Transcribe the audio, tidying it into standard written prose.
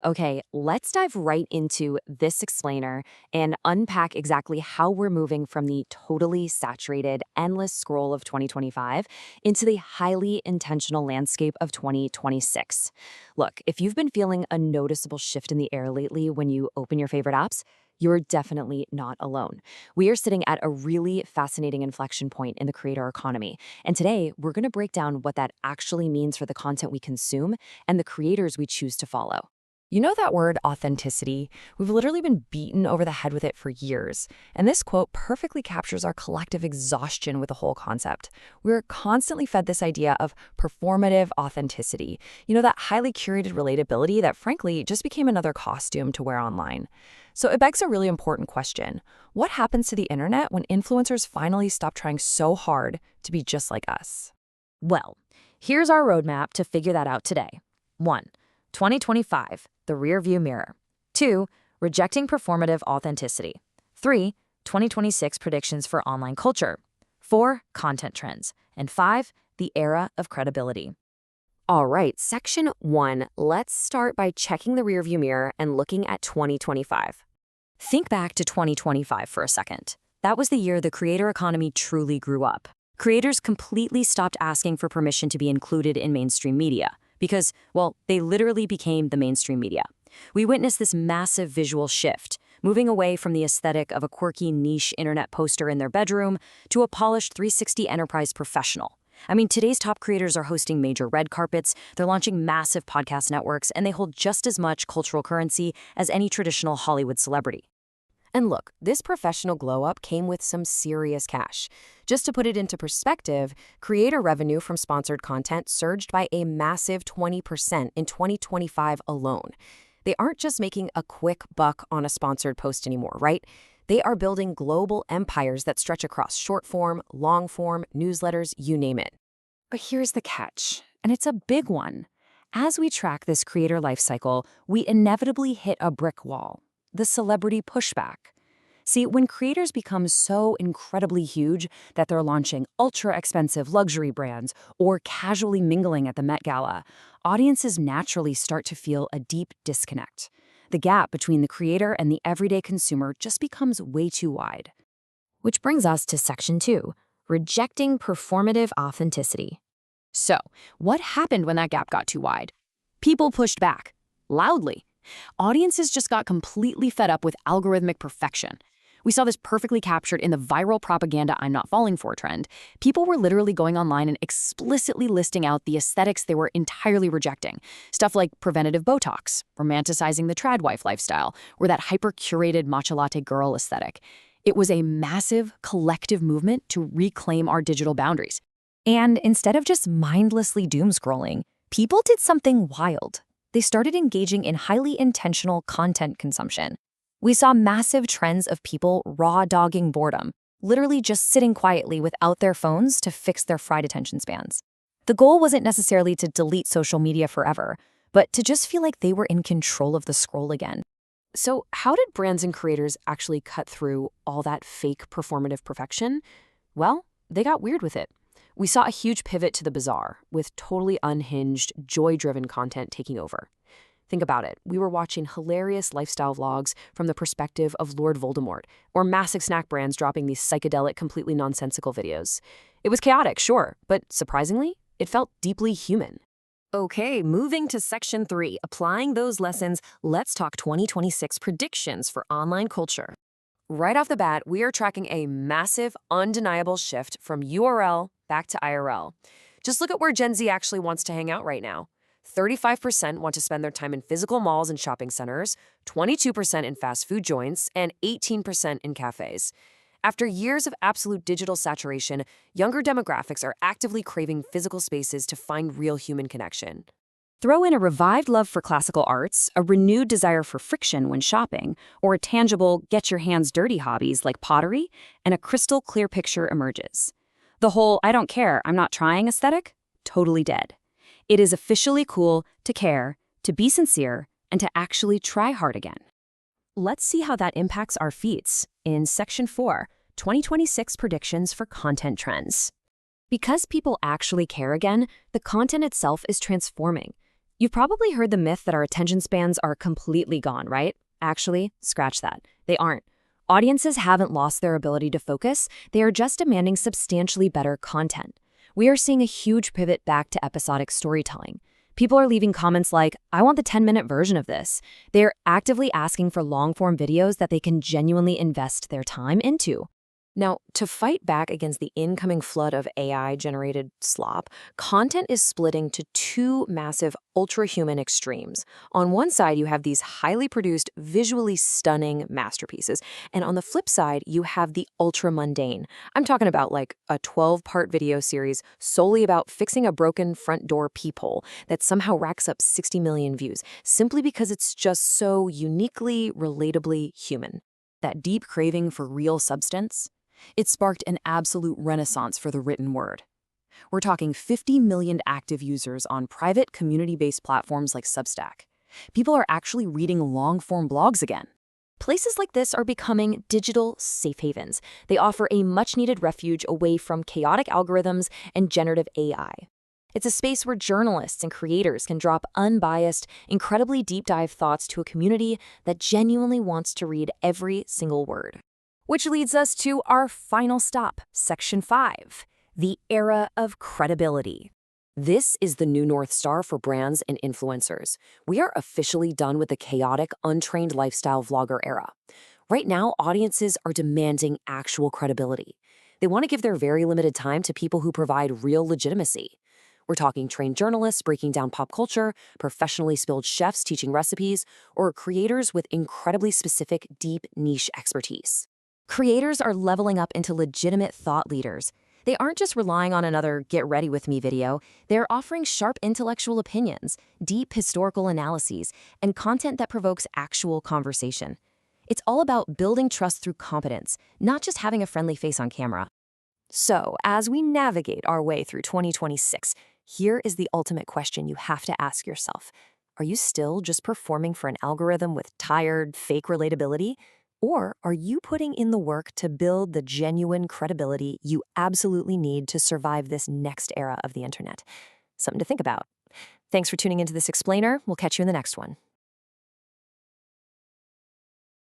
Okay, let's dive right into this explainer and unpack exactly how we're moving from the totally saturated, endless scroll of 2025 into the highly intentional landscape of 2026. Look, if you've been feeling a noticeable shift in the air lately when you open your favorite apps, you're definitely not alone. We are sitting at a really fascinating inflection point in the creator economy. And today, we're going to break down what that actually means for the content we consume and the creators we choose to follow. You know that word authenticity? We've literally been beaten over the head with it for years. And this quote perfectly captures our collective exhaustion with the whole concept. We're constantly fed this idea of performative authenticity. You know, that highly curated relatability that frankly just became another costume to wear online. So it begs a really important question. What happens to the internet when influencers finally stop trying so hard to be just like us? Well, here's our roadmap to figure that out today. 1. 2025, the rearview mirror. 2. Rejecting performative authenticity. 3. 2026 predictions for online culture. 4. Content trends. And 5. The era of credibility. All right, section 1. Let's start by checking the rearview mirror and looking at 2025. Think back to 2025 for a second. That was the year the creator economy truly grew up. Creators completely stopped asking for permission to be included in mainstream media because, well, they literally became the mainstream media. We witnessed this massive visual shift, moving away from the aesthetic of a quirky niche internet poster in their bedroom to a polished 360 enterprise professional. I mean, today's top creators are hosting major red carpets, they're launching massive podcast networks, and they hold just as much cultural currency as any traditional Hollywood celebrity. And look, this professional glow-up came with some serious cash. Just to put it into perspective, creator revenue from sponsored content surged by a massive 20% in 2025 alone. They aren't just making a quick buck on a sponsored post anymore, right? They are building global empires that stretch across short form, long form, newsletters, you name it. But here's the catch, and it's a big one. As we track this creator life cycle, we inevitably hit a brick wall: the celebrity pushback. See, when creators become so incredibly huge that they're launching ultra-expensive luxury brands or casually mingling at the Met Gala, audiences naturally start to feel a deep disconnect. The gap between the creator and the everyday consumer just becomes way too wide. Which brings us to section 2, rejecting performative authenticity. So, what happened when that gap got too wide? People pushed back, loudly. Audiences just got completely fed up with algorithmic perfection. We saw this perfectly captured in the viral propaganda "I'm not falling for" trend. People were literally going online and explicitly listing out the aesthetics they were entirely rejecting. Stuff like preventative Botox, romanticizing the trad wife lifestyle, or that hyper-curated matcha latte girl aesthetic. It was a massive, collective movement to reclaim our digital boundaries. And instead of just mindlessly doom scrolling, people did something wild. They started engaging in highly intentional content consumption. We saw massive trends of people raw-dogging boredom, literally just sitting quietly without their phones to fix their fried attention spans. The goal wasn't necessarily to delete social media forever, but to just feel like they were in control of the scroll again. So how did brands and creators actually cut through all that fake performative perfection? Well, they got weird with it. We saw a huge pivot to the bizarre, with totally unhinged, joy-driven content taking over. Think about it. We were watching hilarious lifestyle vlogs from the perspective of Lord Voldemort, or massive snack brands dropping these psychedelic, completely nonsensical videos. It was chaotic, sure, but surprisingly, it felt deeply human. Okay, moving to section 3, applying those lessons, let's talk 2026 predictions for online culture. Right off the bat, we are tracking a massive, undeniable shift from URL back to IRL. Just look at where Gen Z actually wants to hang out right now. 35% want to spend their time in physical malls and shopping centers, 22% in fast food joints, and 18% in cafes. After years of absolute digital saturation, younger demographics are actively craving physical spaces to find real human connection. Throw in a revived love for classical arts, a renewed desire for friction when shopping, or a tangible get-your-hands-dirty hobbies like pottery, and a crystal clear picture emerges. The whole "I don't care, I'm not trying" aesthetic? Totally dead. It is officially cool to care, to be sincere, and to actually try hard again. Let's see how that impacts our feeds in section 4, 2026 predictions for content trends. Because people actually care again, the content itself is transforming. You've probably heard the myth that our attention spans are completely gone, right? Actually, scratch that. They aren't. Audiences haven't lost their ability to focus, they are just demanding substantially better content. We are seeing a huge pivot back to episodic storytelling. People are leaving comments like, I want the 10-minute version of this. They're actively asking for long-form videos that they can genuinely invest their time into. Now, to fight back against the incoming flood of AI-generated slop, content is splitting to two massive ultra-human extremes. On one side, you have these highly produced, visually stunning masterpieces, and on the flip side, you have the ultra-mundane. I'm talking about like a 12-part video series solely about fixing a broken front door peephole that somehow racks up 60 million views, simply because it's just so uniquely, relatably human. That deep craving for real substance? It sparked an absolute renaissance for the written word. We're talking 50 million active users on private community-based platforms like Substack. People are actually reading long-form blogs again. Places like this are becoming digital safe havens. They offer a much-needed refuge away from chaotic algorithms and generative AI. It's a space where journalists and creators can drop unbiased, incredibly deep-dive thoughts to a community that genuinely wants to read every single word. Which leads us to our final stop, Section 5, the era of credibility. This is the new North Star for brands and influencers. We are officially done with the chaotic, untrained lifestyle vlogger era. Right now, audiences are demanding actual credibility. They want to give their very limited time to people who provide real legitimacy. We're talking trained journalists breaking down pop culture, professionally skilled chefs teaching recipes, or creators with incredibly specific, deep niche expertise. Creators are leveling up into legitimate thought leaders. They aren't just relying on another get ready with me video. They're offering sharp intellectual opinions, deep historical analyses, and content that provokes actual conversation. It's all about building trust through competence, not just having a friendly face on camera. So, as we navigate our way through 2026, here is the ultimate question you have to ask yourself. Are you still just performing for an algorithm with tired, fake relatability? Or are you putting in the work to build the genuine credibility you absolutely need to survive this next era of the internet? Something to think about. Thanks for tuning into this explainer. We'll catch you in the next one.